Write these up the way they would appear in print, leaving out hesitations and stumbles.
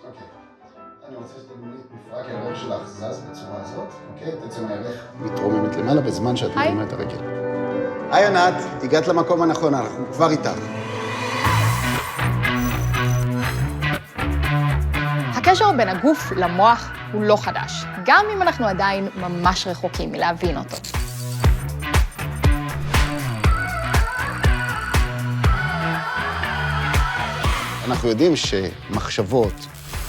אוקיי. אני רוצה שתדמי מפרק הירך שלך זז בצורה הזאת, אוקיי? תצא מהירך מתרוממת למעלה בזמן שאת מדמה את הרגל. היי ענת, הגעת למקום הנכון, אנחנו כבר איתך. הקשר בין הגוף למוח הוא לא חדש, גם אם אנחנו עדיין ממש רחוקים מלהבין אותו. אנחנו יודעים שמחשבות,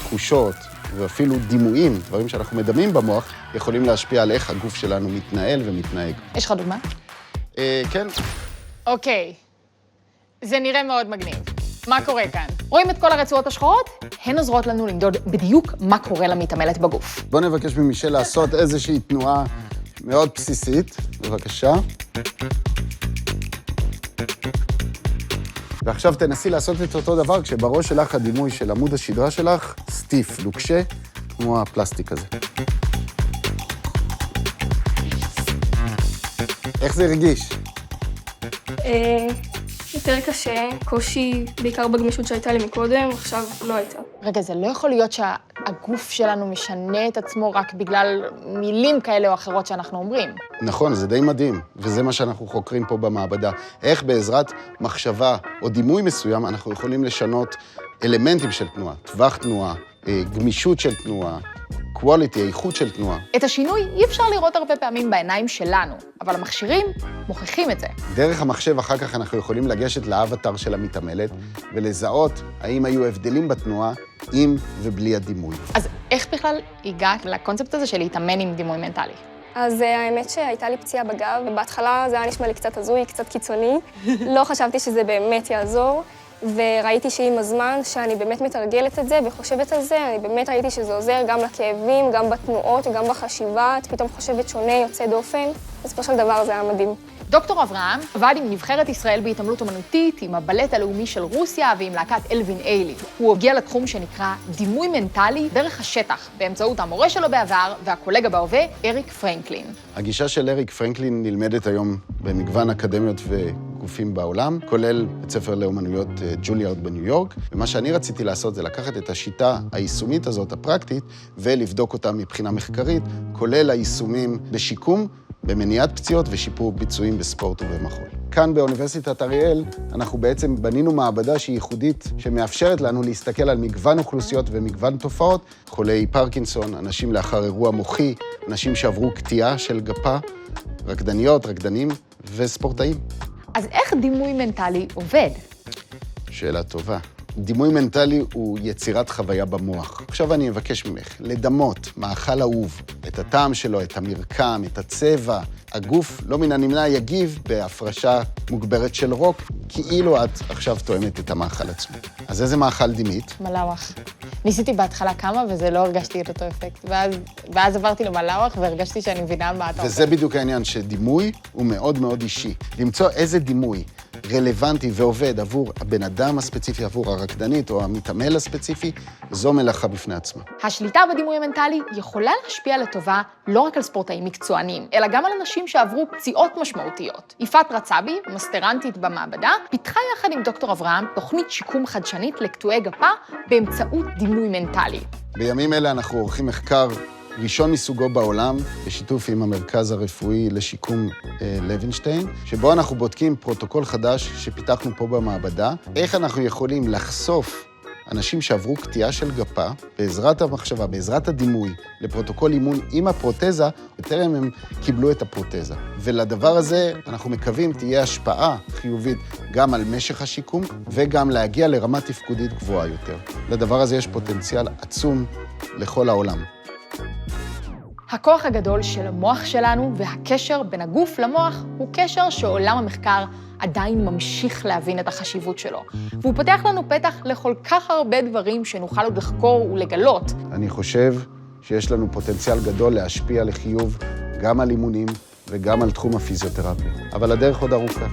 תחושות ואפילו דימויים, דברים שאנחנו מדמים במוח, יכולים להשפיע על איך הגוף שלנו מתנהל ומתנהג. יש לך דוגמה? כן. אוקיי, זה נראה מאוד מגניב. מה קורה כאן? רואים את כל הרצועות השחורות? הן עוזרות לנו למדוד בדיוק מה קורה למתעמלת בגוף. בוא נבקש ממישל לעשות איזושהי תנועה מאוד בסיסית. בבקשה. ועכשיו תנסי לעשות את אותו דבר, כשבראש שלך הדימוי של עמוד השדרה שלך סטיף, לוקשה, כמו הפלסטיק הזה. איך זה הרגיש? יותר קשה, קושי, בעיקר בגמישות שהייתה לי מקודם, עכשיו לא הייתה. רגע, זה לא יכול להיות שהגוף שלנו משנה את עצמו רק בגלל מילים כאלה או אחרות שאנחנו אומרים. נכון, זה די מדהים, וזה מה שאנחנו חוקרים פה במעבדה. איך בעזרת מחשבה או דימוי מסוים אנחנו יכולים לשנות אלמנטים של תנועה, טווח תנועה, גמישות של תנועה, quality, איכות של תנועה. את השינוי אי אפשר לראות הרבה פעמים בעיניים שלנו, אבל המכשירים מוכיחים את זה. דרך המחשב אחר כך אנחנו יכולים לגשת לאבטר של המתעמלת ולזהות האם היו הבדלים בתנועה עם ובלי הדימוי. אז איך בכלל הגעת לקונספט הזה של להתאמן עם דימוי מנטלי? אז האמת שהייתה לי פציעה בגב, ובהתחלה זה היה נשמע לי קצת הזוי, קצת קיצוני. לא חשבתי שזה באמת יעזור, וראיתי שעם הזמן שאני באמת מתרגלת את זה וחושבת על זה, אני באמת ראיתי שזה עוזר גם לכאבים, גם בתנועות, גם בחשיבה, את פתאום חושבת שונה, יוצא דופן. בסופו של דבר זה היה מדהים. דוקטור אברהם עבד עם נבחרת ישראל בהתעמלות אומנותית, עם הבלט הלאומי של רוסיה ועם להקת אלווין איילי. הוא הגיע לתחום שנקרא דימוי מנטלי דרך השטח, באמצעות המורה שלו בעבר והקולגה בהווה, אריק פרנקלין. הגישה של אריק פרנקלין נלמדת היום במגוון אקדמיות וגופים בעולם, כולל בית ספר לאומנויות ג'וליארד בניו יורק, ומה שאני רציתי לעשות זה לקחת את השיטה היישומית הזאת, הפרקטית, ולבדוק אותה מבחינה מחקרית, כולל היישומים בשיקום, במניעת פציעות ושיפור ביצועים בספורט ובמחול. כאן באוניברסיטת אריאל אנחנו בעצם בנינו מעבדה שהיא ייחודית, שמאפשרת לנו להסתכל על מגוון אוכלוסיות ומגוון תופעות, חולי פרקינסון, אנשים לאחר אירוע מוחי, אנשים שעברו קטיעה של גפה, רקדניות, רקדנים וספורטאים. אז איך דימוי מנטלי עובד? שאלה טובה. דימוי מנטלי הוא יצירת חוויה במוח. עכשיו אני אבקש ממך לדמות מאכל אהוב, את הטעם שלו, את המרקם, את הצבע. הגוף לא מן הנמנע יגיב בהפרשה מוגברת של רוק, כאילו את עכשיו תואמת את המאכל עצמו. אז איזה מאכל דימית? מלאווח. ניסיתי בהתחלה כמה וזה לא הרגשתי את אותו אפקט. ואז עברתי למלאווח והרגשתי שאני מבינה מה אתה וזה בדיוק העניין, שדימוי הוא מאוד מאוד אישי. למצוא איזה דימוי רלוונטי ועובד עבור הבן אדם הספציפי, עבור הרקדנית או המתעמל הספציפי, זו מלאכה בפני עצמה. השליטה בדימוי המנטלי יכולה להשפיע לטובה לא רק על ספורטאים מקצוענים, אלא גם על אנשים שעברו פציעות משמעותיות. יפעת רצבי, מסטרנטית במעבדה, פיתחה יחד עם דוקטור אברהם תוכנית שיקום חדשנית לקטועי גפה באמצעות דימוי מנטלי. בימים אלה אנחנו עורכים מחקר ראשון מסוגו בעולם, בשיתוף עם המרכז הרפואי לשיקום לוינשטיין, שבו אנחנו בודקים פרוטוקול חדש שפיתחנו פה במעבדה, איך אנחנו יכולים לחשוף אנשים שעברו קטיעה של גפה, בעזרת המחשבה, בעזרת הדימוי, לפרוטוקול אימון עם הפרוטזה, בטרם הם קיבלו את הפרוטזה. ולדבר הזה אנחנו מקווים תהיה השפעה חיובית גם על משך השיקום, וגם להגיע לרמה תפקודית גבוהה יותר. לדבר הזה יש פוטנציאל עצום לכל העולם. הכוח הגדול של המוח שלנו והקשר בין הגוף למוח הוא קשר שעולם המחקר עדיין ממשיך להבין את החשיבות שלו. והוא פותח לנו פתח לכל כך הרבה דברים שנוכל עוד לחקור ולגלות. אני חושב שיש לנו פוטנציאל גדול להשפיע לחיוב גם על אימונים וגם על תחום הפיזיותרפיה. אבל הדרך עוד ארוכה.